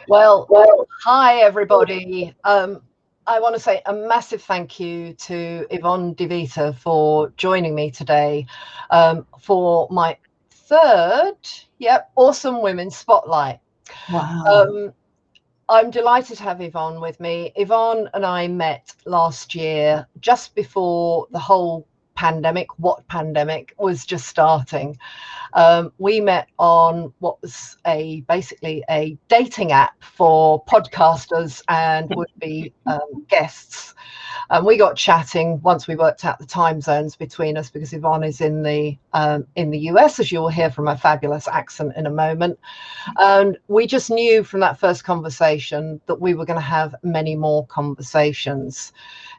Well, hi everybody. I want to say a massive thank you to Yvonne Divita for joining me today for my third, Awesome Women Spotlight. Wow. I'm delighted to have Yvonne with me. Yvonne and I met last year, just before the whole pandemic, was just starting. We met on what was basically a dating app for podcasters and would-be guests. And we got chatting once we worked out the time zones between us, because Yvonne is in the US, as you'll hear from her fabulous accent in a moment. And we just knew from that first conversation that we were going to have many more conversations.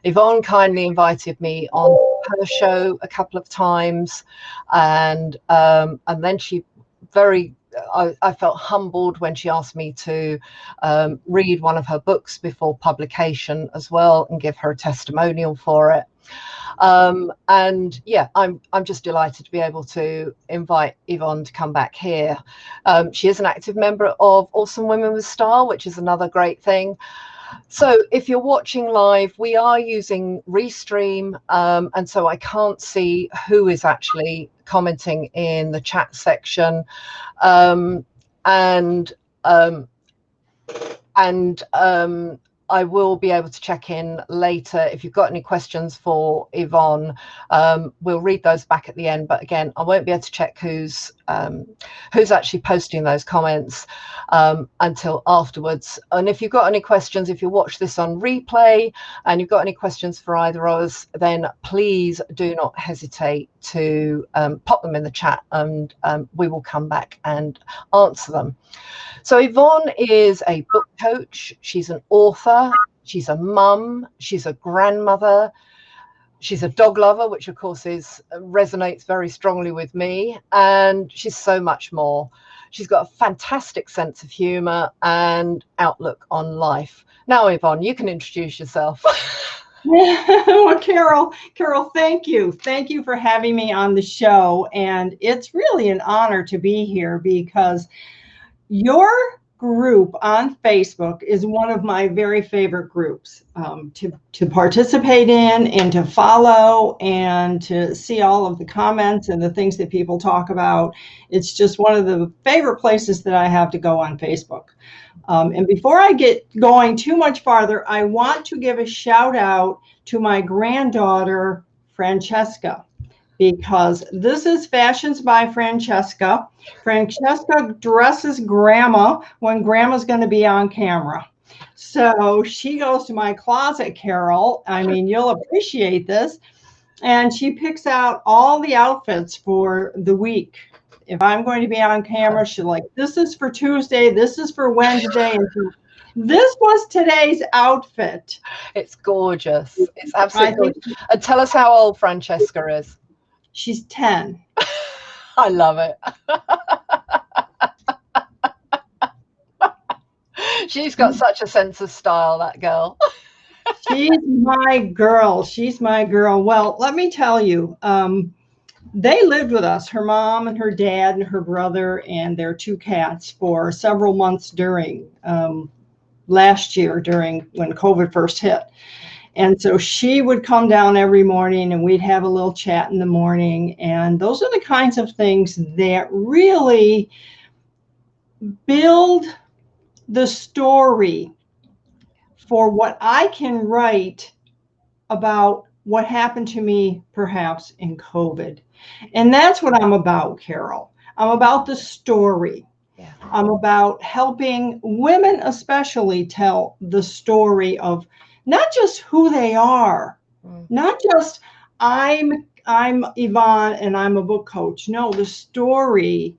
Yvonne kindly invited me on her show a couple of times, and then she I felt humbled when she asked me to read one of her books before publication as well and give her a testimonial for it. And yeah, I'm just delighted to be able to invite Yvonne to come back here. She is an active member of Awesome Women with Style, which is another great thing. So if you're watching live, we are using Restream, and so I can't see who is actually commenting in the chat section. I will be able to check in later. If you've got any questions for Yvonne, we'll read those back at the end. But again, I won't be able to check who's actually posting those comments until afterwards. And if you've got any questions, if you watch this on replay and you've got any questions for either of us, then please do not hesitate to pop them in the chat, and we will come back and answer them. So Yvonne is a book coach, she's an author, she's a mum, she's a grandmother, she's a dog lover, which of course resonates very strongly with me, and she's so much more. She's got a fantastic sense of humour and outlook on life. Now, Yvonne, you can introduce yourself. Well, Carol, thank you. Thank you for having me on the show. And it's really an honor to be here, because your group on Facebook is one of my very favorite groups to participate in and to follow and to see all of the comments and the things that people talk about. It's just one of the favorite places that I have to go on Facebook. And before I get going too much farther, I want to give a shout out to my granddaughter, Francesca, because this is Fashions by Francesca. Francesca dresses grandma when grandma's going to be on camera. So she goes to my closet, Carol. I mean, you'll appreciate this. And she picks out all the outfits for the week. If I'm going to be on camera, she's like, this is for Tuesday, this is for Wednesday. And this was today's outfit. It's gorgeous. It's absolutely gorgeous. And tell us how old Francesca is. She's 10. I love it. She's got such a sense of style, that girl. She's my girl. She's my girl. Well, let me tell you, they lived with us, her mom and her dad and her brother and their 2 cats, for several months during last year, when COVID first hit. And so she would come down every morning and we'd have a little chat in the morning. And those are the kinds of things that really build the story for what I can write about what happened to me perhaps in COVID. And that's what I'm about, Carol. I'm about the story. Yeah. I'm about helping women especially tell the story of not just who they are, not just I'm Yvonne and I'm a book coach. No, the story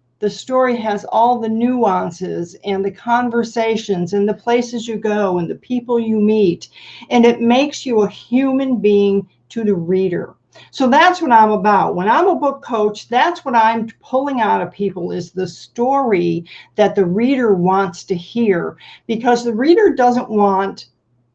has all the nuances and the conversations and the places you go and the people you meet, and it makes you a human being to the reader. So that's what I'm about. When I'm a book coach, that's what I'm pulling out of people, is the story that the reader wants to hear, because the reader doesn't want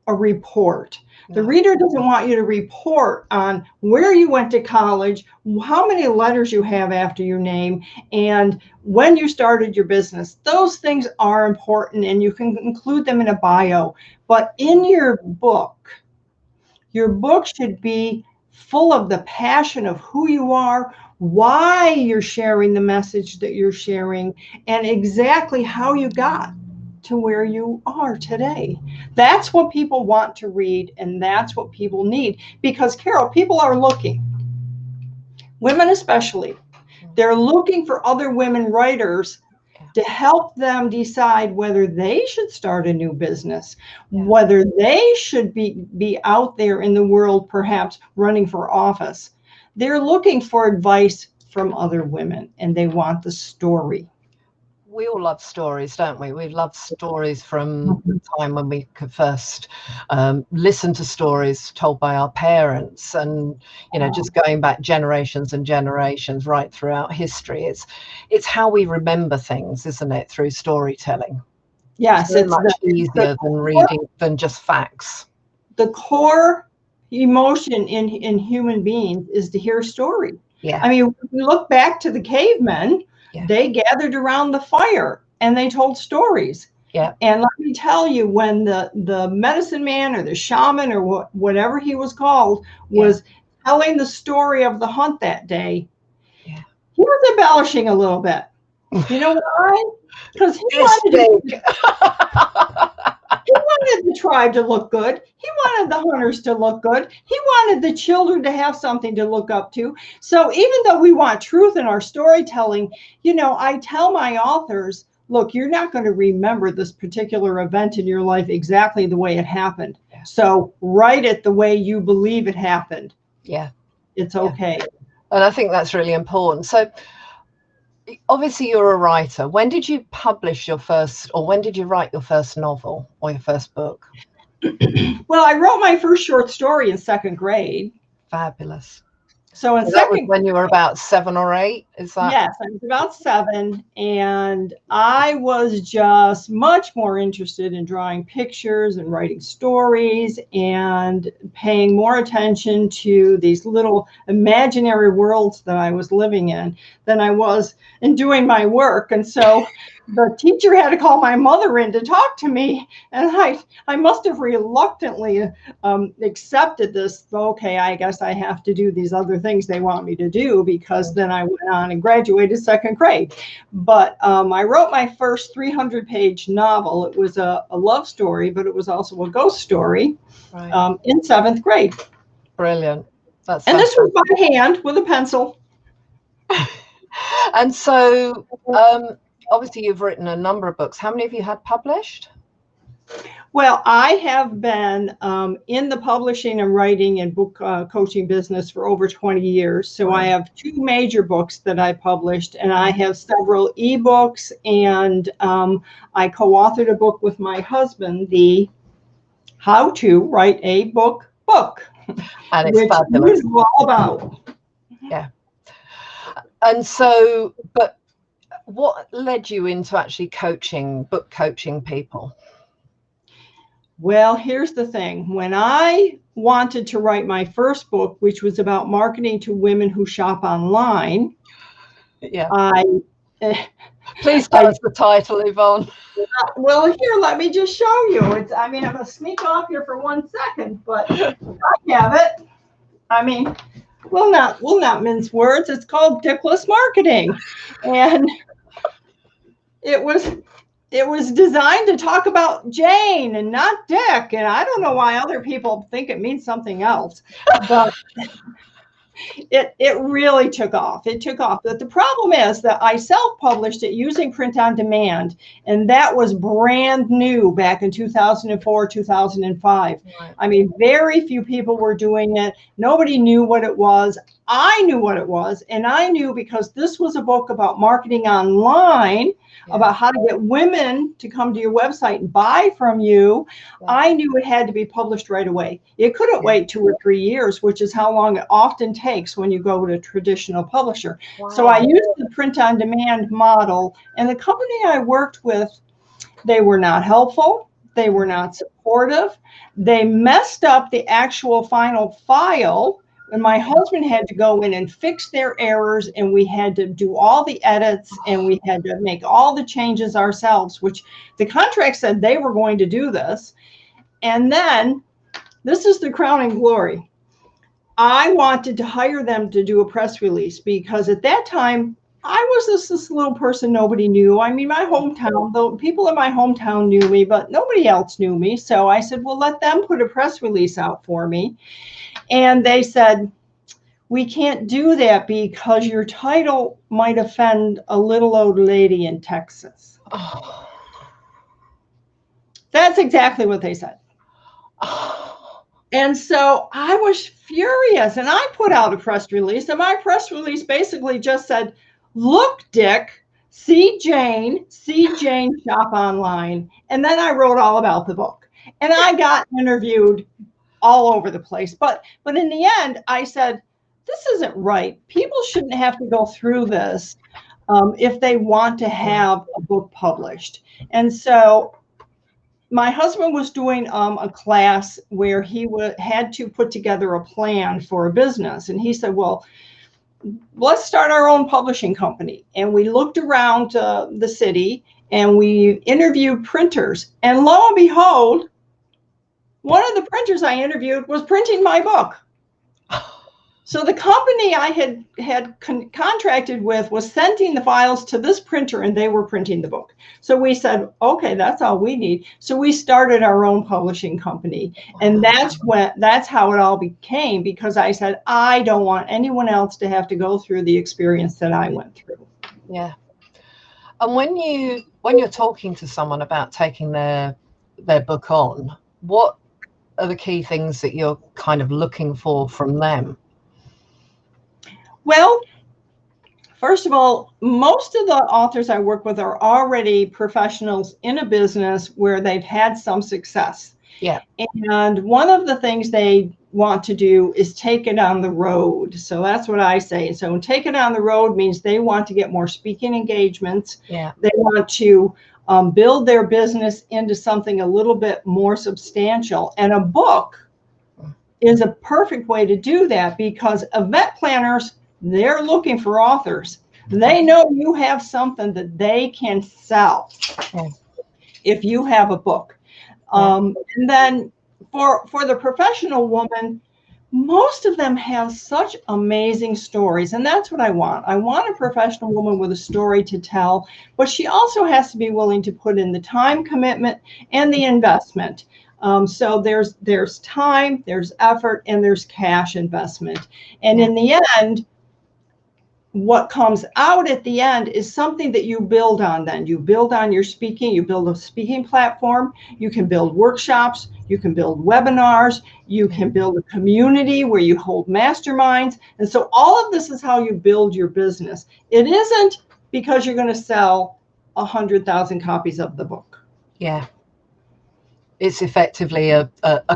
a report. The reader doesn't want you to report on where you went to college, how many letters you have after your name, and when you started your business. Those things are important, and you can include them in a bio. But in your book should be full of the passion of who you are, why you're sharing the message that you're sharing, and exactly how you got to where you are today. That's what people want to read, and that's what people need. Because, Carol, people are looking, women especially, they're looking for other women writers to help them decide whether they should start a new business, whether they should be out there in the world, perhaps running for office. They're looking for advice from other women, and they want the story. We all love stories, don't we? We love stories from the time when we could first listen to stories told by our parents, and just going back generations and generations right throughout history. It's how we remember things, isn't it? Through storytelling. Yes, it's much easier than reading than just facts. The core emotion in human beings is to hear a story. Yeah. I mean, if you look back to the cavemen, they gathered around the fire and they told stories. Yeah. And let me tell you, when the medicine man or the shaman or whatever he was called was telling the story of the hunt that day, he was embellishing a little bit. You know why? Because he wanted the tribe to look good. He wanted the hunters to look good. He wanted the children to have something to look up to. So even though we want truth in our storytelling, I tell my authors, look, you're not going to remember this particular event in your life exactly the way it happened. So write it the way you believe it happened. Yeah. It's okay. And I think that's really important. So obviously you're a writer. When did you publish your first, or when did you write your first novel or your first book? Well, I wrote my first short story in second grade. Fabulous. So that was when you were about 7 or 8, is that? Yes, I was about 7, and I was just much more interested in drawing pictures and writing stories and paying more attention to these little imaginary worlds that I was living in than I was in doing my work. And so the teacher had to call my mother in to talk to me, and I must have reluctantly accepted this. Okay, I guess I have to do these other things they want me to do, because then I went on and graduated second grade. But I wrote my first 300-page novel. It was a love story, but it was also a ghost story in 7th grade. Brilliant. And this was by hand with a pencil. And so obviously you've written a number of books. How many have you had published? Well, I have been in the publishing and writing and book coaching business for over 20 years. So I have 2 major books that I published, and I have several ebooks, and I co-authored a book with my husband, the How to Write a Book. And it's fabulous. Which is all about. Yeah. And so, but what led you into actually book coaching people? Well, here's the thing. When I wanted to write my first book, which was about marketing to women who shop online, Please tell us the title, Yvonne. Well, here, let me just show you. I'm going to sneak off here for 1 second, but I have it. I mean, we'll not mince words. It's called Dickless Marketing, and it was designed to talk about Jane and not Dick. And I don't know why other people think it means something else, but it really took off. It took off. But the problem is that I self-published it using print on demand, and that was brand new back in 2004, 2005. Right. I mean, very few people were doing it. Nobody knew what it was. I knew what it was, and I knew because this was a book about marketing online, about how to get women to come to your website and buy from you. I knew it had to be published right away. It couldn't wait 2 or 3 years, which is how long it often takes when you go to a traditional publisher. So I used the print on demand model, and the company I worked with, they were not helpful. They were not supportive. They messed up the actual final file, and my husband had to go in and fix their errors, and we had to do all the edits, and we had to make all the changes ourselves, which the contract said they were going to do this. And then, this is the crowning glory. I wanted to hire them to do a press release because at that time, I was this little person nobody knew. I mean, my hometown, though, people in my hometown knew me, but nobody else knew me. So I said, well, let them put a press release out for me. And they said, we can't do that because your title might offend a little old lady in Texas. Oh. That's exactly what they said. And so I was furious, and I put out a press release, and my press release basically just said, look, Dick, see Jane shop online. And then I wrote all about the book, and I got interviewed all over the place. But in the end, I said, this isn't right. People shouldn't have to go through this if they want to have a book published. And so my husband was doing a class where he had to put together a plan for a business. And he said, well, let's start our own publishing company. And we looked around the city and we interviewed printers. And lo and behold, one of the printers I interviewed was printing my book. So the company I had contracted with was sending the files to this printer, and they were printing the book. So we said, okay, that's all we need. So we started our own publishing company. And that's how it all became, because I said, I don't want anyone else to have to go through the experience that I went through. Yeah. And when you're talking to someone about taking their book on, what are the key things that you're kind of looking for from them? Well, first of all, most of the authors I work with are already professionals in a business where they've had some success. Yeah. And one of the things they want to do is take it on the road. So that's what I say. So take it on the road means they want to get more speaking engagements. Yeah. They want to build their business into something a little bit more substantial. And a book is a perfect way to do that, because event planners, they're looking for authors. They know you have something that they can sell if you have a book. And then for the professional woman, most of them have such amazing stories. And that's what I want. I want a professional woman with a story to tell, but she also has to be willing to put in the time commitment and the investment. So there's time, there's effort, and there's cash investment. And in the end, what comes out at the end is something that you build on. Then you build on your speaking, you build a speaking platform, you can build workshops, you can build webinars, you can build a community where you hold masterminds. And so all of this is how you build your business. It isn't because you're going to sell 100,000 copies of the book. Yeah. It's effectively a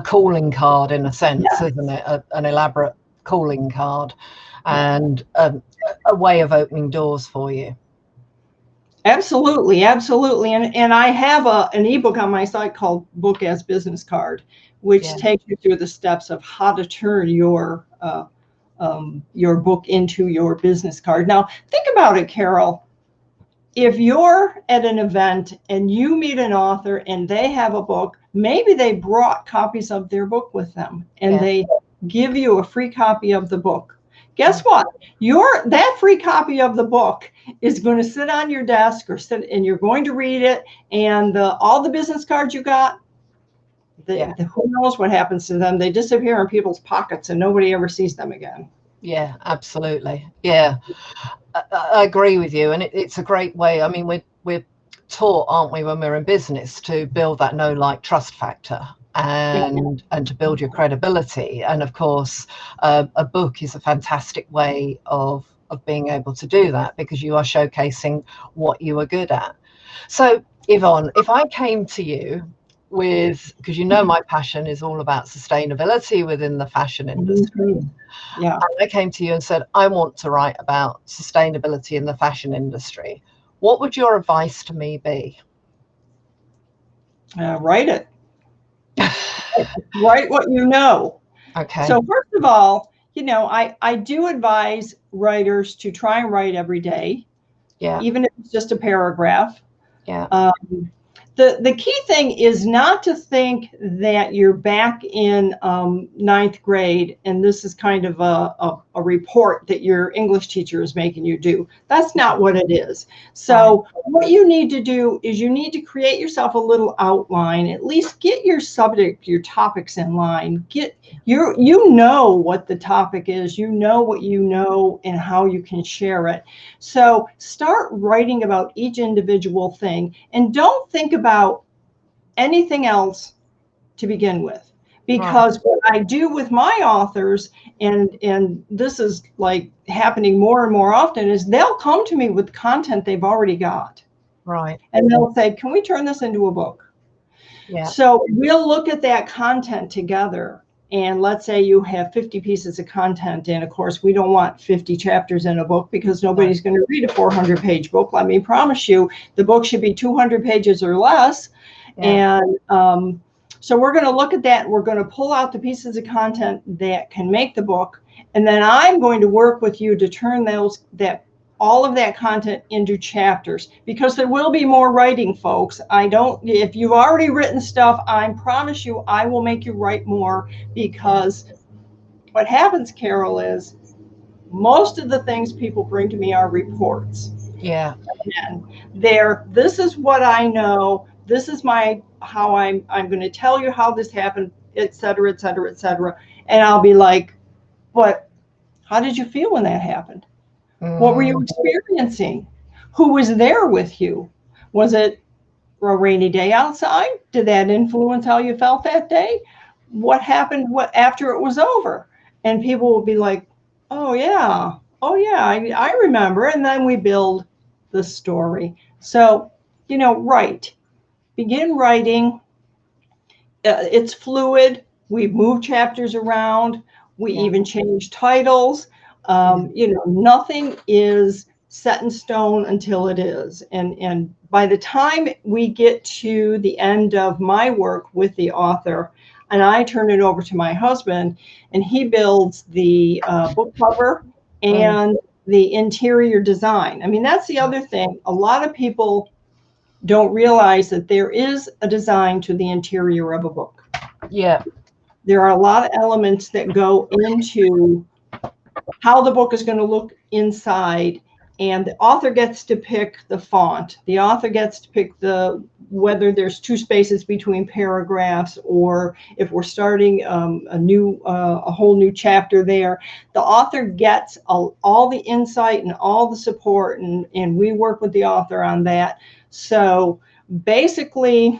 calling card in a sense, isn't it? An elaborate calling card, and a way of opening doors for you. Absolutely, absolutely. And I have an ebook on my site called Book as Business Card, which takes you through the steps of how to turn your book into your business card. Now, think about it, Carol. If you're at an event and you meet an author and they have a book, maybe they brought copies of their book with them, and they give you a free copy of the book. Guess what? That free copy of the book is going to sit on your desk, and you're going to read it, and all the business cards you got, who knows what happens to them? They disappear in people's pockets and nobody ever sees them again. Yeah, absolutely. Yeah, I agree with you. And it's a great way. I mean, we're taught, aren't we, when we're in business, to build that know, like, trust factor, and to build your credibility. And of course, a book is a fantastic way of being able to do that, because you are showcasing what you are good at. So Yvonne, if I came to you because you know my passion is all about sustainability within the fashion industry. Yeah. And I came to you and said, I want to write about sustainability in the fashion industry. What would your advice to me be? Write it. Write what you know. Okay. So first of all, I do advise writers to try and write every day. Yeah. Even if it's just a paragraph. Yeah. The key thing is not to think that you're back in ninth grade and this is kind of a report that your English teacher is making you do. That's not what it is. So what you need to do is you need to create yourself a little outline, at least get your subject, your topics in line. You know what the topic is, you know what you know and how you can share it. So start writing about each individual thing and don't think about anything else to begin with. Because what I do with my authors, and this is like happening more and more often, is they'll come to me with content they've already got. Right. And they'll say, can we turn this into a book? Yeah. So we'll look at that content together. And let's say you have 50 pieces of content. And of course, we don't want 50 chapters in a book because nobody's going to read a 400-page book. Let me promise you, the book should be 200 pages or less. Yeah. And so we're going to look at that. We're going to pull out the pieces of content that can make the book. And then I'm going to work with you to turn all of that content into chapters, because there will be more writing, folks. If you've already written stuff, I promise you, I will make you write more, because what happens, Carol, is most of the things people bring to me are reports. Yeah. And this is what I know. This is how I'm going to tell you how this happened, et cetera, et cetera, et cetera. And I'll be like, but how did you feel when that happened? What were you experiencing? Who was there with you? Was it a rainy day outside? Did that influence how you felt that day? What happened after it was over? And people will be like, oh yeah, I remember. And then we build the story. So, write. Begin writing. It's fluid. We move chapters around. We even change titles. Nothing is set in stone until it is. And by the time we get to the end of my work with the author, and I turn it over to my husband, and he builds the book cover and the interior design. I mean, that's the other thing. A lot of people don't realize that there is a design to the interior of a book. Yeah. There are a lot of elements that go into how the book is going to look inside, and the author gets to pick the font. The author gets to pick whether there's 2 spaces between paragraphs, or if we're starting a whole new chapter there. The author gets all the insight and all the support, and we work with the author on that. So basically,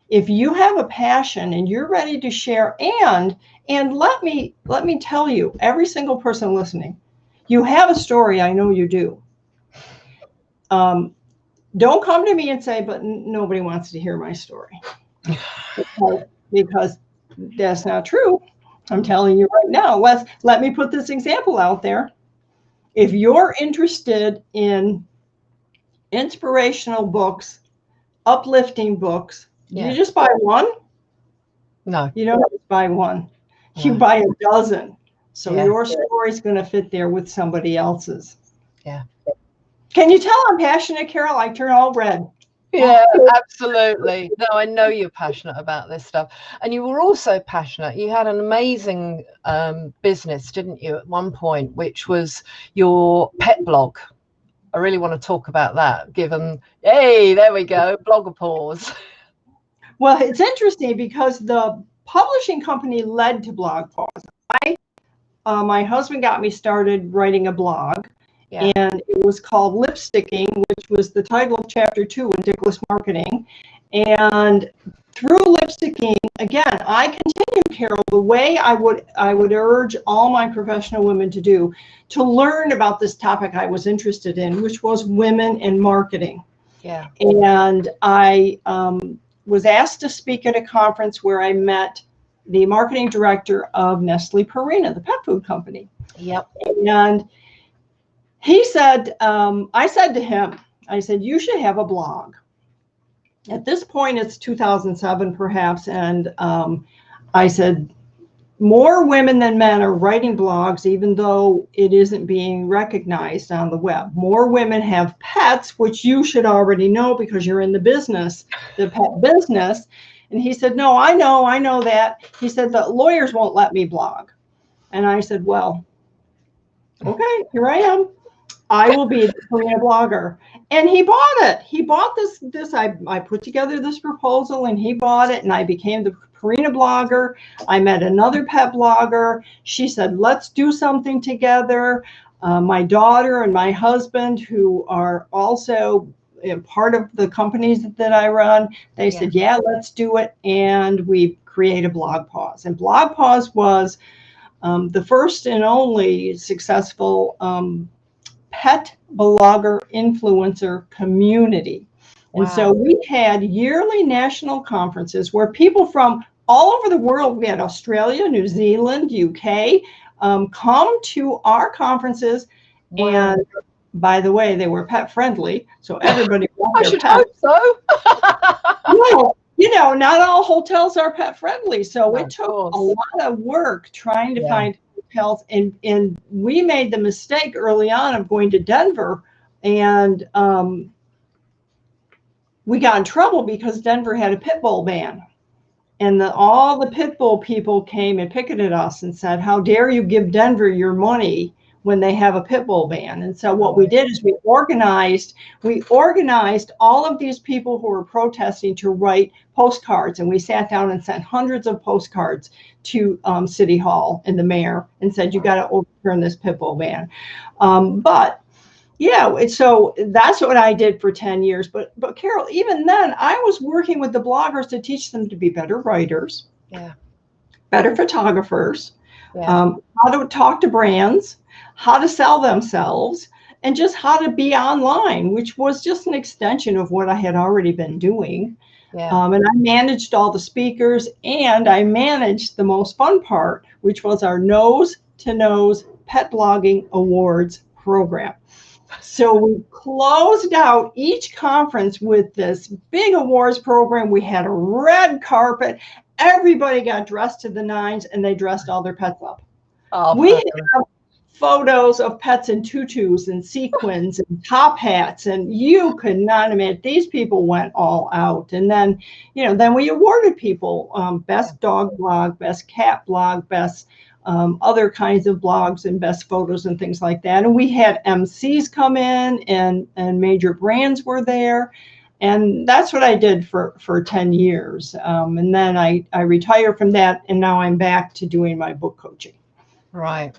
if you have a passion and you're ready to share, and let me tell you, every single person listening, you have a story. I know you do. Don't come to me and say, but nobody wants to hear my story. Because that's not true. I'm telling you right now. Let me put this example out there. If you're interested in inspirational books, uplifting books, you just buy one? No. You don't just buy one. You buy a dozen. So your story's going to fit there with somebody else's. Yeah. Can you tell I'm passionate, Carol? I turn all red. Yeah, absolutely. No, I know you're passionate about this stuff. And you were also passionate. You had an amazing business, didn't you, at one point, which was your pet blog. I really want to talk about that, given, hey, there we go, blogger pause. Well, it's interesting because the publishing company led to blog pause. My husband got me started writing a blog, and it was called Lipsticking, which was the title of chapter 2 in Dickless Marketing. And through lipsticking, again, I continue, Carol, the way I would urge all my professional women to do, to learn about this topic I was interested in, which was women in marketing. Yeah. And I was asked to speak at a conference where I met the marketing director of Nestle Purina, the pet food company. Yep. And he said, I said to him, I said, you should have a blog. at this point, it's 2007 perhaps, and I said, more women than men are writing blogs, even though it isn't being recognized on the web. More women have pets, which you should already know because you're in the business, the pet business. And he said, no, I know that. He said, the lawyers won't let me blog. And I said, well, okay, here I am. I will be the Purina blogger. And he bought it. He bought this. I put together this proposal and he bought it, and I became the Purina blogger. I met another pet blogger. She said, let's do something together. My daughter and my husband, who are also part of the companies that I run, they said, yeah, let's do it. And we created Blog Pause. And Blog Pause was the first and only successful pet blogger influencer community. And so we had yearly national conferences where people from all over the world, we had Australia, New Zealand, UK, come to our conferences. And by the way, they were pet friendly. So everybody I should hope so. Well, not all hotels are pet friendly. So it took a lot of work trying to find hotels, and we made the mistake early on of going to Denver, and we got in trouble because Denver had a pit bull ban, and all the pit bull people came and picketed us and said, how dare you give Denver your money when they have a pit bull ban. And so what we did is we organized all of these people who were protesting to write postcards, and we sat down and sent hundreds of postcards to City Hall and the mayor and said, you got to overturn this pit bull ban. But yeah, so that's what I did for 10 years. But Carol, even then I was working with the bloggers to teach them to be better writers, better photographers, how to talk to brands, how to sell themselves, and just how to be online, which was just an extension of what I had already been doing. And I managed all the speakers, and I managed the most fun part, which was our Nose to Nose Pet Blogging Awards program. So we closed out each conference with this big awards program. We had a red carpet. Everybody got dressed to the nines, and they dressed all their pets up. We have photos of pets in tutus and sequins and top hats, and you could not imagine. These people went all out. And then, then we awarded people best dog blog, best cat blog, best other kinds of blogs, and best photos and things like that. And we had MCs come in, and major brands were there. And that's what I did for 10 years. And then I retired from that, and now I'm back to doing my book coaching. Right.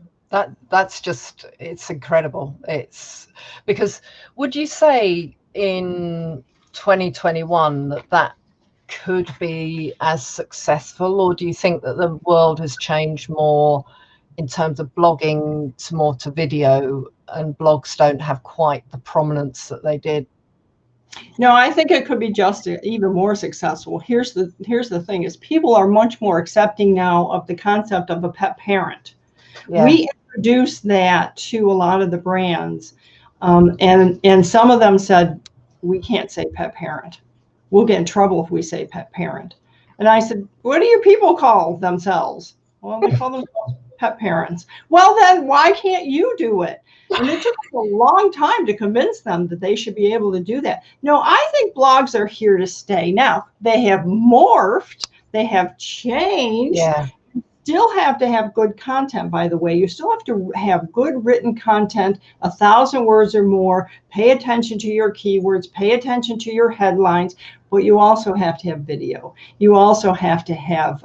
That's just, it's incredible. It's because, would you say in 2021 that could be as successful, or do you think that the world has changed more in terms of blogging to video, and blogs don't have quite the prominence that they did? No, I think it could be just even more successful. Here's the thing is, people are much more accepting now of the concept of a pet parent. We introduced that to a lot of the brands, and some of them said, we can't say pet parent. We'll get in trouble if we say pet parent. And I said, what do your people call themselves? Well, they call themselves pet parents. Well, then why can't you do it? And it took a long time to convince them that they should be able to do that. No, I think blogs are here to stay. Now, they have morphed, they have changed. Still have to have good content, by the way. You still have to have good written content, 1,000 words or more. Pay attention to your keywords, pay attention to your headlines, but you also have to have video. You also have to have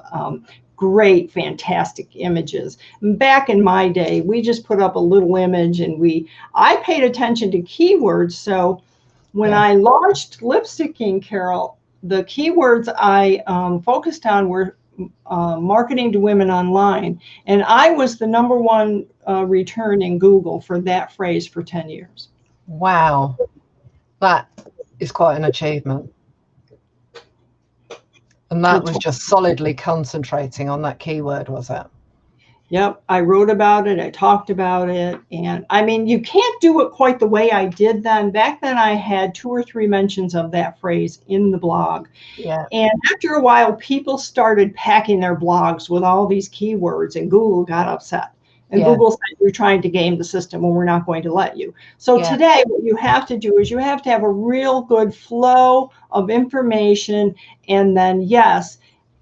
great, fantastic images. Back in my day, we just put up a little image, and I paid attention to keywords. So when I launched Lipsticking, Carol, the keywords I focused on were marketing to women online, and I was the #1 return in Google for that phrase for 10 years. Wow, that is quite an achievement. And that was just solidly concentrating on that keyword, was it? Yep, I wrote about it, I talked about it, and I mean, you can't do it quite the way I did then. Back then, I had 2 or 3 mentions of that phrase in the blog. Yeah. And after a while, people started packing their blogs with all these keywords, and Google got upset. And Yeah. Google said, you're trying to game the system, and we're not going to let you. So Yeah. today, what you have to do is you have to have a real good flow of information, and then, yes,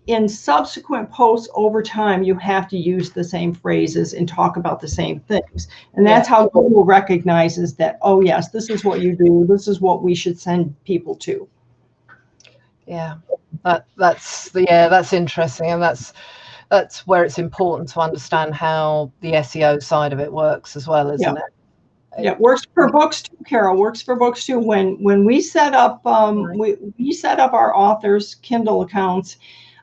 in subsequent posts over time, you have to use the same phrases and talk about the same things. And that's how Google recognizes that, oh, yes, this is what you do. This is what we should send people to. Yeah, that's interesting, and that's where it's important to understand how the SEO side of it works as well, isn't it? Yeah, it works for books too, Carol. Works for books too. When we set up we set up our authors' Kindle accounts.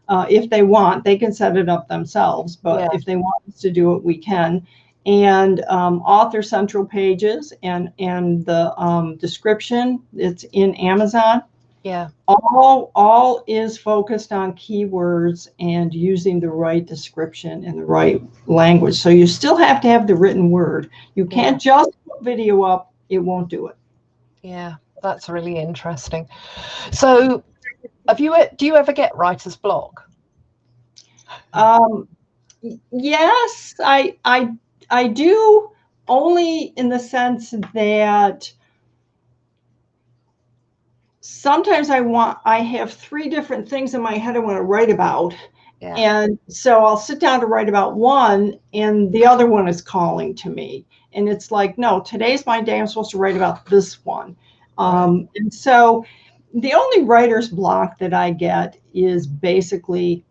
If they want, they can set it up themselves. But if they want us to do it, we can. And author central pages and the description, it's in Amazon. Yeah. All is focused on keywords and using the right description and the right language. So you still have to have the written word. You can't just put video up. It won't do it. Yeah, that's really interesting. So do you ever get writer's block? Yes, I do, only in the sense that sometimes I have 3 different things in my head I want to write about. Yeah. And so I'll sit down to write about one, and the other one is calling to me. And it's like, no, today's my day. I'm supposed to write about this one. And so the only writer's block that I get is basically,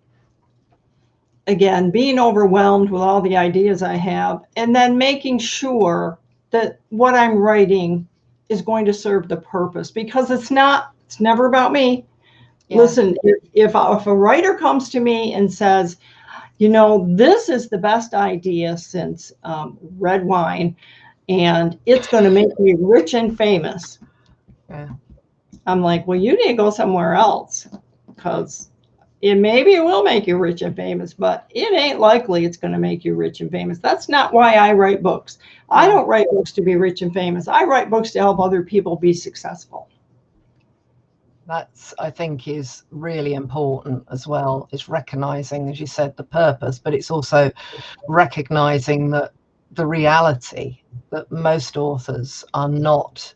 again, being overwhelmed with all the ideas I have, and then making sure that what I'm writing is going to serve the purpose, because it's never about me. Yeah. Listen, if a writer comes to me and says, you know, this is the best idea since red wine, and it's going to make me rich and famous. Yeah. I'm like, well, you need to go somewhere else, because maybe it will make you rich and famous, but it ain't likely it's going to make you rich and famous. That's not why I write books. I don't write books to be rich and famous. I write books to help other people be successful. That's, I think, is really important as well, is recognizing, as you said, the purpose, but it's also recognizing that the reality that most authors are not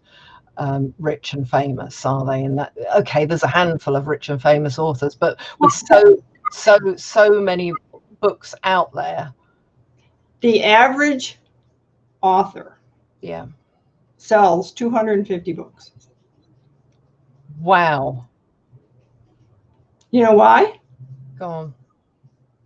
rich and famous, are they? And that, okay, there's a handful of rich and famous authors, but with so many books out there. The average author sells 250 books. Wow. You know why? Go on.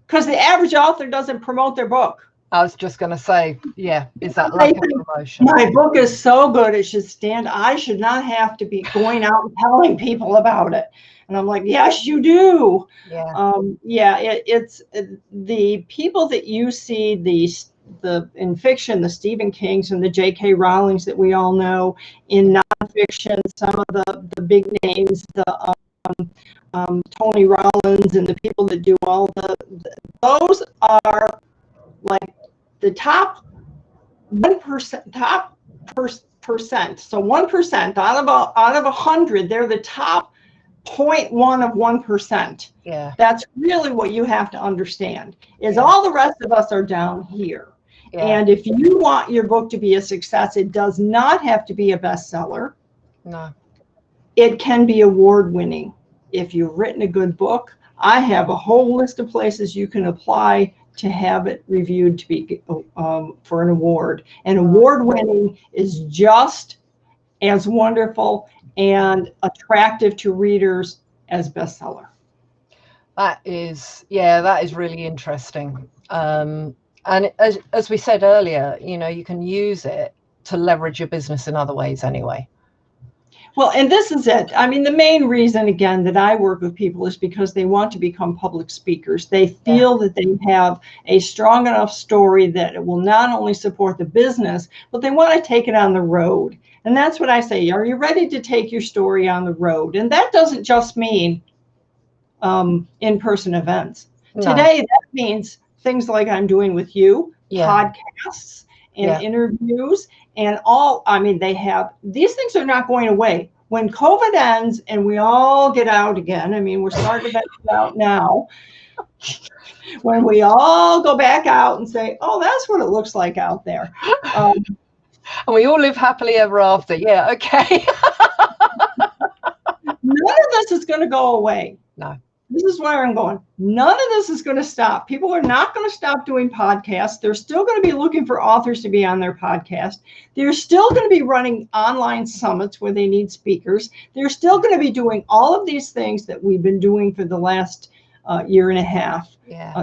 Because the average author doesn't promote their book. I was just going to say, yeah, is that lack of promotion? My book is so good, it should stand. I should not have to be going out and telling people about it. And I'm like, yes, you do. Yeah. It's the people that you see, the in fiction, the Stephen Kings and the J.K. Rowlings that we all know. In nonfiction, some of the big names, the Tony Robbins and the people that do all those are like the top 1%, percent. So 1% out of 100, they're the top 0.1 of 1%. Yeah. That's really what you have to understand, is all the rest of us are down here. Yeah. And if you want your book to be a success, it does not have to be a bestseller. No. It can be award-winning. If you've written a good book, I have a whole list of places you can apply to have it reviewed to be for an award. And award-winning is just as wonderful and attractive to readers as bestseller. That is really interesting. And as we said earlier, you know, you can use it to leverage your business in other ways anyway. Well, and this is it. I mean, the main reason, again, that I work with people is because they want to become public speakers. They feel that they have a strong enough story that it will not only support the business, but they want to take it on the road. And that's what I say. Are you ready to take your story on the road? And that doesn't just mean in-person events. No. Today, that means things like I'm doing with you, podcasts and interviews and all. I mean, these things are not going away. When COVID ends and we all get out again, I mean, we're starting to get out now. When we all go back out and say, oh, that's what it looks like out there. And we all live happily ever after. Yeah, okay. None of this is going to go away. No. This is where I'm going. None of this is going to stop. People are not going to stop doing podcasts. They're still going to be looking for authors to be on their podcast. They're still going to be running online summits where they need speakers. They're still going to be doing all of these things that we've been doing for the last year and a half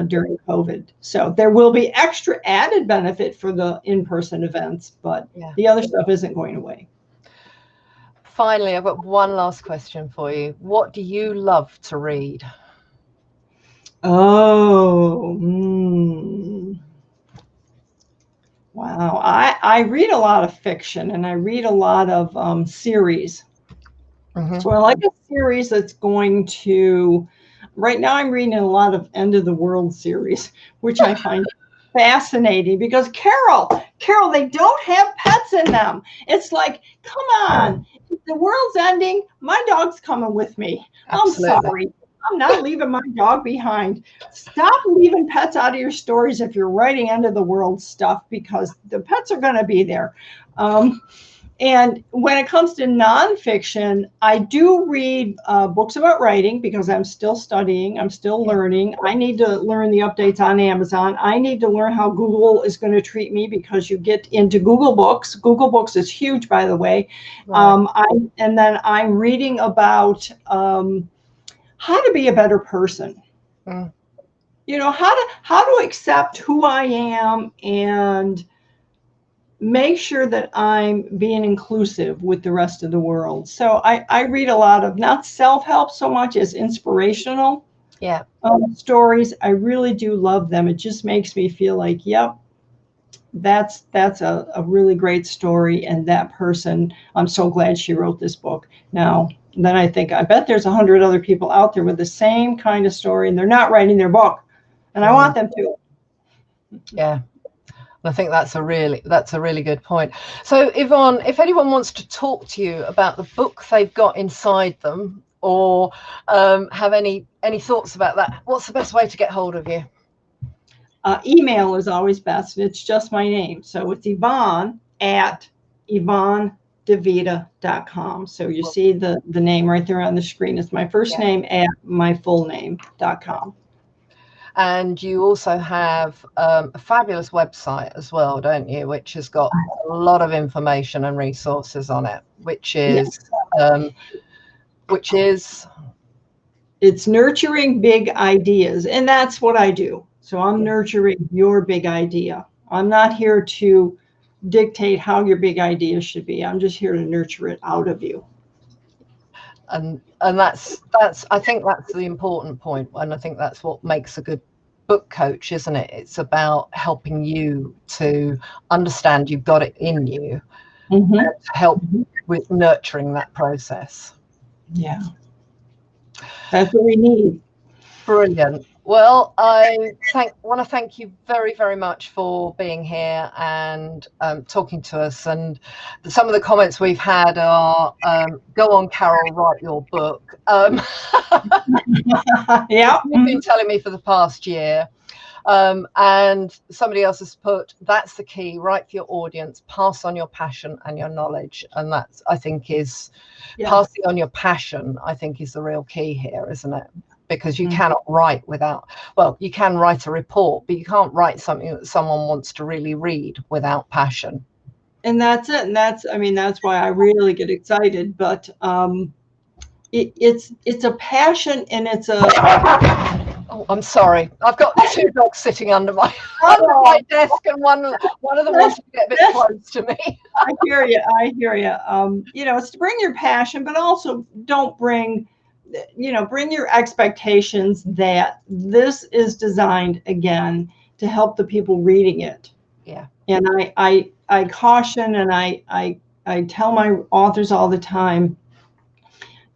during COVID. So there will be extra added benefit for the in-person events, but the other stuff isn't going away. Finally, I've got one last question for you. What do you love to read? Oh, wow. I read a lot of fiction and I read a lot of series. So I like a series that's going to, right now I'm reading a lot of End of the World series, which I find fascinating because Carol, they don't have pets in them. It's like, come on, if the world's ending, my dog's coming with me. Absolutely. I'm sorry. I'm not leaving my dog behind. Stop leaving pets out of your stories if you're writing End of the World stuff, because the pets are going to be there. And when it comes to nonfiction, I do read books about writing because I'm still studying. I'm still learning. I need to learn the updates on Amazon. I need to learn how Google is going to treat me because you get into Google Books. Google Books is huge, by the way. Right. And then I'm reading about how to be a better person. You know, how to accept who I am and make sure that I'm being inclusive with the rest of the world. So I read a lot of not self-help so much as inspirational stories. I really do love them. It just makes me feel like, yep, that's a really great story. And that person, I'm so glad she wrote this book. Now, then I think, I bet there's 100 other people out there with the same kind of story and they're not writing their book. And I want them to. Yeah. I think that's a really good point. So Yvonne, if anyone wants to talk to you about the book they've got inside them, or have any thoughts about that, what's the best way to get hold of you? Email is always best. It's just my name. So it's Yvonne at YvonneDivita.com. So you see the name right there on the screen. It's my first name at my full name.com. And you also have a fabulous website as well, don't you? Which has got a lot of information and resources on it, which is it's nurturing big ideas. And that's what I do. So I'm nurturing your big idea. I'm not here to dictate how your big idea should be. I'm just here to nurture it out of you. And that's I think that's the important point, and I think that's what makes a good book coach, isn't it? It's about helping you to understand you've got it in you, and to help with nurturing that process. Yeah, that's what we need. Brilliant. Well, I want to thank you very, very much for being here and talking to us. And some of the comments we've had are, go on, Carol, write your book. Yeah. You've been telling me for the past year. And somebody else has put, that's the key, write for your audience, pass on your passion and your knowledge. And that's, I think, is passing on your passion, I think, is the real key here, isn't it? Because you cannot write without, well, you can write a report, but you can't write something that someone wants to really read without passion. And that's it. And that's why I really get excited. But it's a passion, and it's a... Oh, I'm sorry. I've got two dogs sitting under my desk, and one of them wants to get a bit close to me. I hear you. You know, it's to bring your passion, but also don't bring your expectations that this is designed, again, to help the people reading it. Yeah. And I caution, and I tell my authors all the time,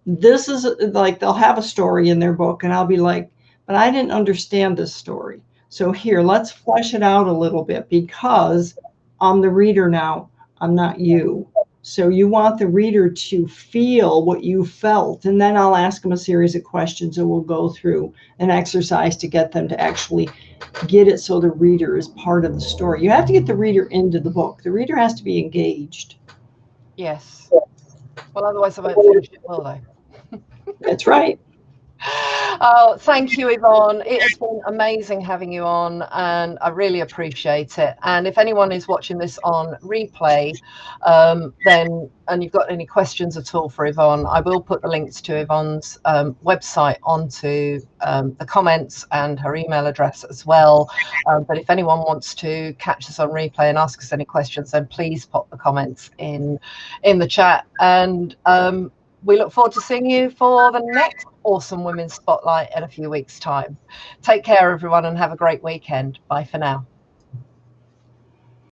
this is like, they'll have a story in their book and I'll be like, but I didn't understand this story. So here, let's flesh it out a little bit, because I'm the reader now. I'm not you. So you want the reader to feel what you felt, and then I'll ask them a series of questions, and we'll go through an exercise to get them to actually get it so the reader is part of the story. You have to get the reader into the book. The reader has to be engaged. Yes. Well, otherwise I won't finish it, will I? That's right. Oh, thank you, Yvonne. It has been amazing having you on, and I really appreciate it. And if anyone is watching this on replay, then and you've got any questions at all for Yvonne, I will put the links to Yvonne's website onto the comments, and her email address as well. But if anyone wants to catch us on replay and ask us any questions, then please pop the comments in the chat. And we look forward to seeing you for the next Awesome Women's Spotlight in a few weeks' time. Take care, everyone, and have a great weekend. Bye for now.